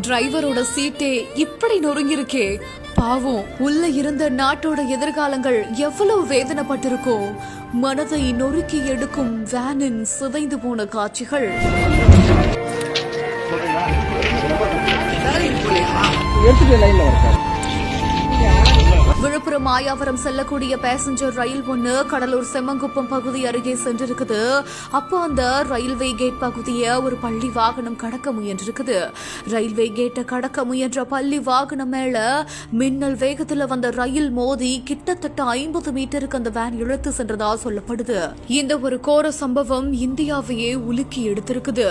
டிரைவரோட சீட்டே இப்படி நொறுங்கிருக்கே. பாவம், உள்ள இருந்த நாட்டோட எதிர்காலங்கள் எவ்வளவு வேதனைப்பட்டிருக்கோ. மனதை நொறுக்கி எடுக்கும் வேனின் சிதைந்து போன காட்சிகள். விழுப்புரம் மாயாவரம் செல்லக்கூடிய பேசஞ்சர் ரயில் ஒண்ணு கடலூர் செம்மங்குப்பம் பகுதி அருகே சென்றிருக்குது. அப்போ அந்த ரயில்வே கேட் பகுதியை ஒரு பள்ளி வாகனம் கடக்க முயன்றிருக்குது. ரயில்வே கேட்டை கடக்க முயன்ற பள்ளி வாகனம் மேல மின்னல் வேகத்துல வந்த ரயில் மோதி கிட்டத்தட்ட 50 மீட்டருக்கு அந்த வேன் இழுத்து சென்றதா சொல்லப்படுது. இந்த ஒரு கோர சம்பவம் இந்தியாவையே உலுக்கி எடுத்திருக்குது.